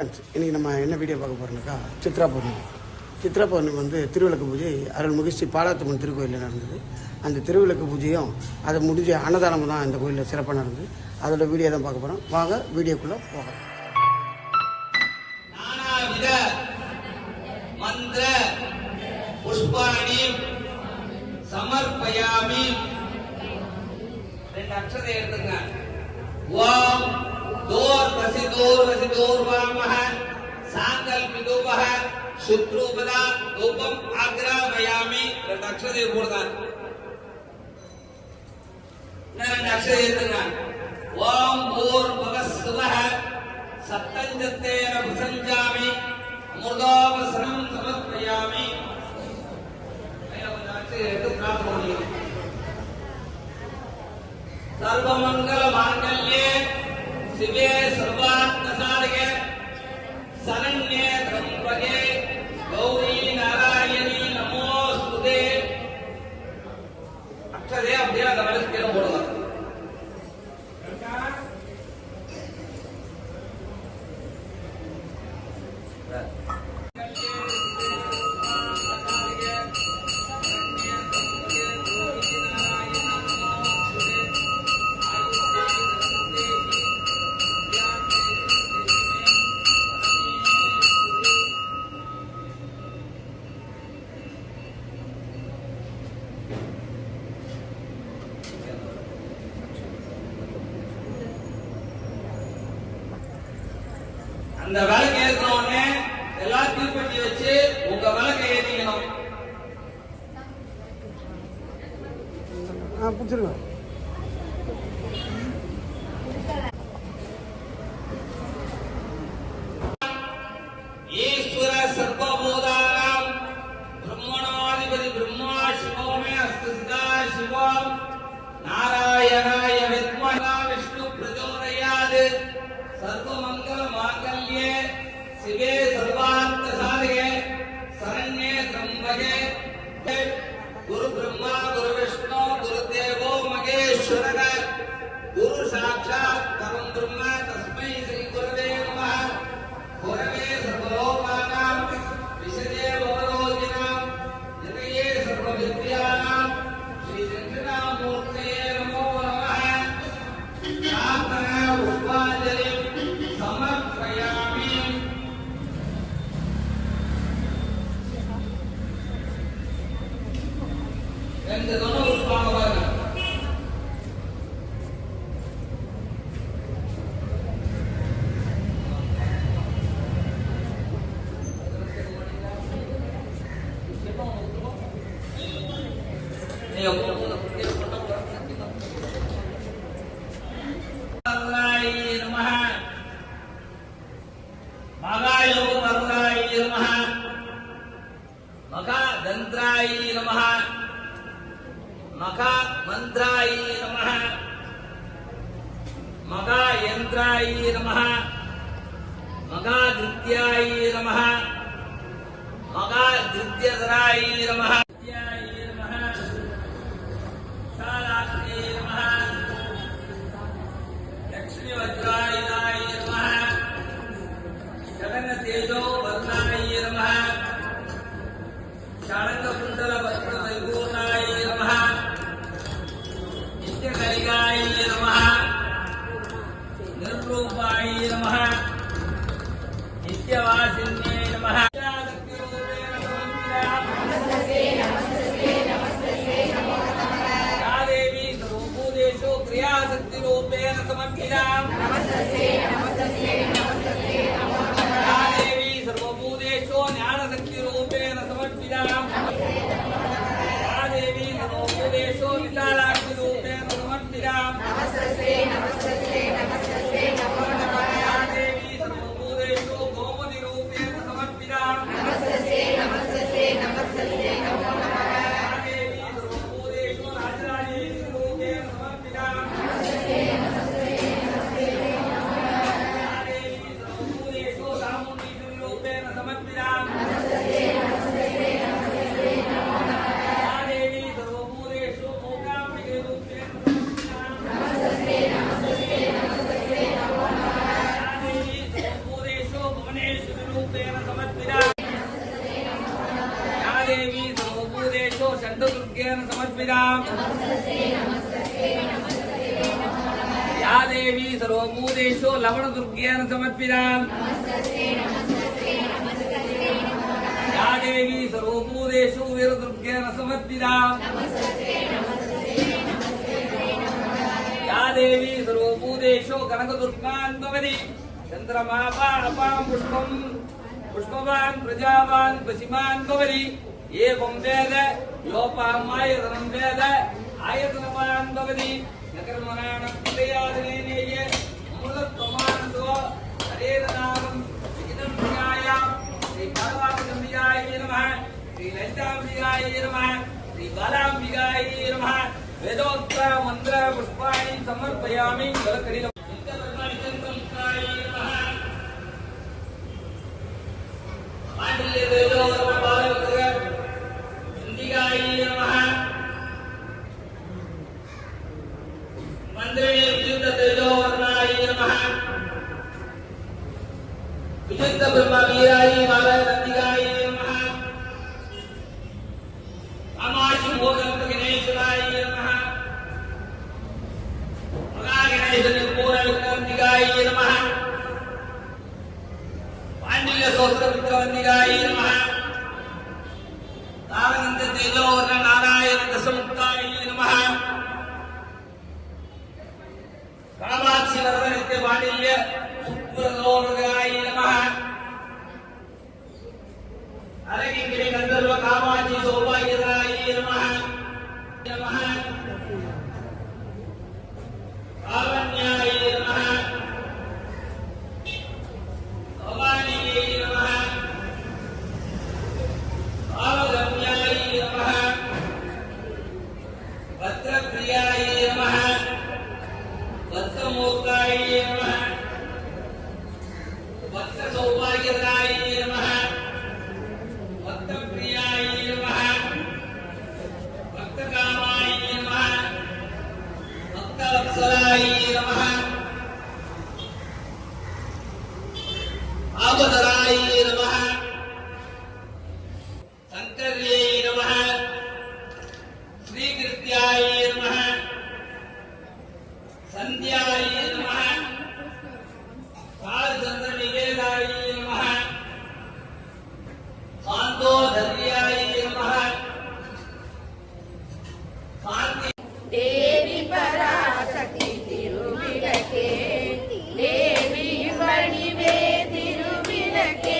இன்றைக்கி நம்ம என்ன வீடியோ பார்க்க போகிறோம்னாக்கா சித்ரா பௌர்ணமி வந்து திருவிளக்கு பூஜை அருள்மிகு ஸ்ரீ பாலாத்தம்மன் திருக்கோயிலில் நடந்தது. அந்த திருவிளக்கு பூஜையும் அதை முடிஞ்ச அன்னதானமும் தான் இந்த கோயிலில் சிறப்பாக நடந்தது. அதோட வீடியோ தான் பார்க்க போகிறோம். வாங்க வீடியோக்குள்ளே போகலாம். மந்திர புஷ்பாணி சமர்ப்பயாமி. ரெண்டு அக்ஷரம் எடுத்துங்க. ஓம் தோர் வசிதோர் வாமஹ சாங்கல்பிதோபஹ சுத்ரூபதா ரூபம் ஆக்ராமயாமி. ரெண்டு அக்ஷரம் போடுங்க. ரெண்டு அக்ஷரம் எடுத்துங்க. ஓம் பூர் பவஸ்வஹ சப்தஞ்சத்தேன பிரசஞ்சாமி அமிர்தோபசனம் சமர்ப்பயாமி. சர்வமங்கல மாங்கல்யே சிவே சர்வார்த்த சாதகே சரண்யே த்ரம்பகே கௌரி நாராயணி நமோஸ்துதே. அக்ஷரே அப்படியே அந்த வலதுக்கு போடுங்க. அந்த விளக்கு ஏற்றின உடனே எல்லாம் தீப்பெட்டி வச்சு உங்க விளக்கை ஏற்றிக்கணும். பிடிச்சிருக்கோம். ஈஸ்வர சர்வபூதானாம் பிரம்மணாதிபதி பிரம்மா சிவோமே அஸ்து சதா சிவம் நாராயணாய வித்மஹே விஷ்ணு பிரச்சோதயாத். சர்வமங்கல மாங்கல்யே சிவே சர்வார்த்த சாதகே சரண்யே த்ரம்பகே குரு பிரம்மா குரு விஷ்ணு குரு தேவோ மகேஸ்வரக குரு சாட்சாத் பரம் பிரம்ம தஸ்மை ஸ்ரீ குருவே நமः. குரவே சர்வலோகானாம் விசதே பவரோகிணாம் ஜனயே சர்வவித்யானாம் ஸ்ரீ தட்சிணாமூர்த்தயே நமோ நமः. பிரார்த்தன புஷ்பாஞ்சலி சமர்ப்பயாமி. ரெண்டு தொண்ணு புஷ்பாங்க பாருங்க. மகாதந்திராயி நமः மகாமந்திராயி நமः மகாயந்திராயி நமः மகாதித்யாயி நமः மகாதித்யதராயி நமः சாலாக்ஷே நமः லக்ஷ்மி வஜ்ராயுதாய நமः ஜகன்ன தேஜோ வர்ணாய நமः ஷாடங்ககுண்டல பத்ர வைபூர்ணாய நமः நித்யகலிகாய நமः நிர்ரூபாய நமः நித்யவாசின்யே நமः. या देवी सर्वभूतेषु क्रियाशक्तिरूपेण समर्पिताम्. या देवी सर्वभूतेषु ज्ञानशक्तिरूपेण समर्पिताम्. या देवी सर्वभूतेषु विशालाक्षिरूपेण समर्पिताम्. या देवी सर्वभूतेषु गोमतिरूपेण रूपेण समर्पिता या देवी सर्वभूतेषु षण्डुर्गेण समर्पिता या देवी सर्वभूतेषु लवणदुर्गेण समर्पिता या देवी सर्वभूतेषु वीरदुर्गेण समर्पिता या देवी सर्वभूतेषु कनकदुर्गान् भवति चन्द्रमापां पुष्पं पुष्पवान् प्रजावान् पशिमान् भवति एवं वेद योपामायतनं वेद आयतनवान् भवति नकर्मणानप्रयादनेनेय मूलप्रमाणतो हरेरनामं विघ्नं प्रियाय श्री पार्वतीम्बिकाय नमः श्री ललिताम्बिकाय नमः श्री बालाम्बिकाय नमः वेदोक्त मंत्र पुष्पाणि समर्पयामि बलकरिणं चित्तवर्णनिचन्द्रमुखाय नमः पाण्डुल्यतेजोरमबालवक्र इन्दिकाय नमः मन्त्रे विद्युत्तेजोवर्णाय नमः विद्युत् ब्रह्मवीराय बालनन्दिकाय नमः कामाक्षि मोदक गणेशाय नमः निर्पूर्णविक्रमनिकाय नमः पाण्डिल्य सहस्रविक्रमनिकाय नमः तारनन्द तेजोवर्ण नारायण दशमुक्ताय नमः कामाक्षि वरद नित्य पाण्डिल्य सुप्रदोर्गाय नमः अरगिंगिरि गंधर्व कामाक्षि सौभाग्यदाय नमः नमः कारुण्याय नमः भवानीयै नमः कालगम्याय नमः भद्रप्रियाय नमः वत्समूर्ताय नमः वत्ससौभाग्यदाय नमः भक्तप्रियाय नमः भक्तकामाय नमः भक्तवत्सलाय नमः आबदराय नमः शंकर्यै नमः श्रीकृत्याय नमः संध्याय नमः कालचन्द्रनिकेताय नमः शान्तोधर्याय नमः शान्ति देवी पराशक्ति तिरुविलके देवी वडिवे तिरुविलके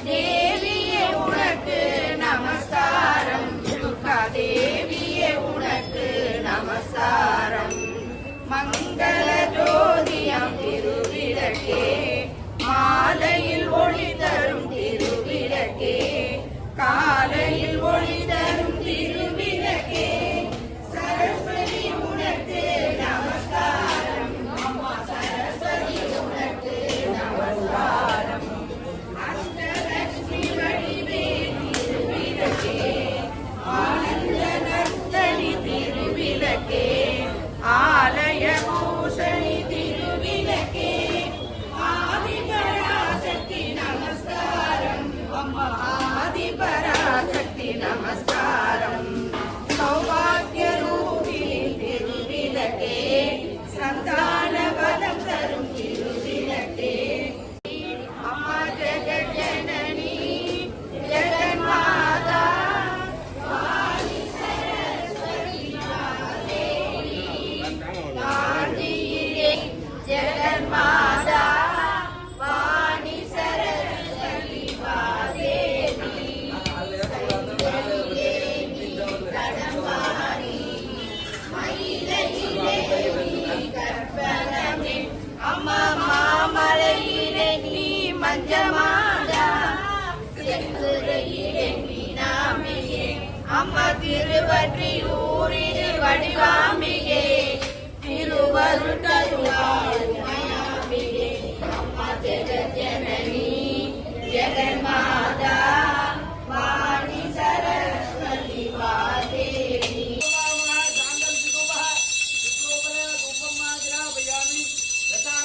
देविये उनக்கு நமஸ்காரம் துர்கா தேவியே உனக்கு நமஸ்காரம் மங்கள ஜோதியம் திருவிளக்கே மாலையில் ஒளி தரும் திருவிளக்கே காலையில் ஒளி தரும் திருவிளக்கே சரஸ்வதி உனக்கு நமஸ்காரம் அம்மா சரஸ்வதி உனக்கு நமஸ்காரம் அஷ்டலட்சுமி வடிவே திருவிளக்கே ஆனந்த நர்த்தனி திருவிளக்கே ஆலய பூஷணி திருவிளக்கே ஆதிபராசக்தி நமஸ்காரம் அம்மா ஆதிபராசக்தி நமஸ்காரம் சௌபாகிய ரூபிணி திருவிளக்கே சந்தான பலம் தரும் திருவிளக்கே அம்மா ஜெகஜனனி ஜெகன்மாதா வாணி சரஸ்வதி மாதேவி காஞ்சியிலே ஜெகன்மாதா வாணி சரஸ்வதி மாதேவி கடம்பாரி மயிலையிலே கற்பகமே அம்மா மாமலையிலே நீ மஞ்சமாடா செந்துரையிலே மீனாமியே அம்மா திருவற்றியூரில் வடிவாமியே திருவருட்கருணாமியே அம்மா ஜெகஜனனி ஜெகன்மாதா வாணி சரஸ்வதி மாதேவி यथा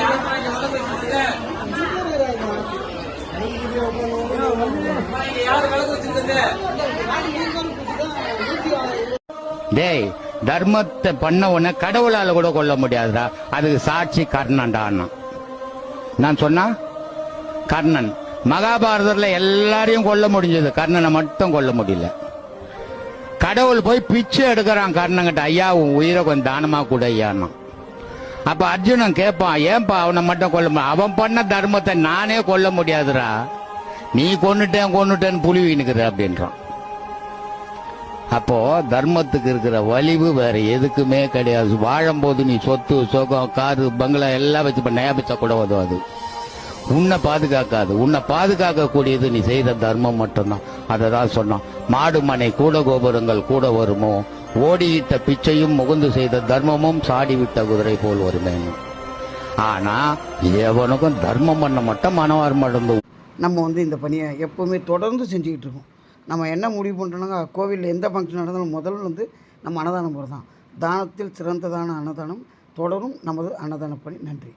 யாருமா இங்க விளக்கு வச்சிருக்கீங்க? இங்க யாரு விளக்கு வச்சிருக்கீங்க? டேய், தர்மத்தை பண்ண உடனே கடவுளால கூட கொல்ல முடியாதுடா. அதுக்கு சாட்சி கர்ணன்டா. நான் சொன்னா கர்ணன். மகாபாரதத்துல எல்லாரையும் கொல்ல முடிஞ்சது, கர்ணனை மட்டும் கொல்ல முடியல. கடவுள் போய் பிச்சை எடுக்கிறான் கர்ணங்கிட்ட, ஐயா உன் உயிரை கொஞ்சம் தானமா கூட ஐயான்னா. அப்ப அர்ஜுனன் கேட்பான், ஏன்பா அவனை மட்டும் கொல்ல முடியும்? அவன் பண்ண தர்மத்தை நானே கொல்ல முடியாதுடா, நீ கொன்னுட்டேன்னு புலிவினுக்குற அப்படின்றான். அப்போ தர்மத்துக்கு இருக்கிற வலிவு வேற எதுக்குமே கிடையாது. வாழும்போது நீ சொத்து சுகம் காரு பங்களா எல்லாம் வச்சு பண்ண பிச்சை கூட உதவாது, உன்னை பாதுகாக்காது. உன்னை பாதுகாக்க கூடியது நீ செய்த தர்மம் மட்டும்தான். அதை தான் சொன்னான், மாடு மனை கூட கோபுரங்கள் கூட வருமோ, ஓடியிட்ட பிச்சையும் முகுந்து செய்த தர்மமும் சாடிவிட்ட குதிரை போல் வருமே. ஆனா எவனுக்கும் தர்மம் பண்ண மட்டும் மனவார் மடந்து. நம்ம வந்து இந்த பணியை எப்போவுமே தொடர்ந்து செஞ்சுக்கிட்டு இருக்கோம். நம்ம என்ன முடிவு பண்ணுறோம்னா, கோவிலில் எந்த ஃபங்க்ஷன் நடந்தாலும் முதல்ல வந்து நம்ம அன்னதானம் போகிறது தான். தானத்தில் சிறந்ததான அன்னதானம் தொடரும் நமது அன்னதான பணி. நன்றி.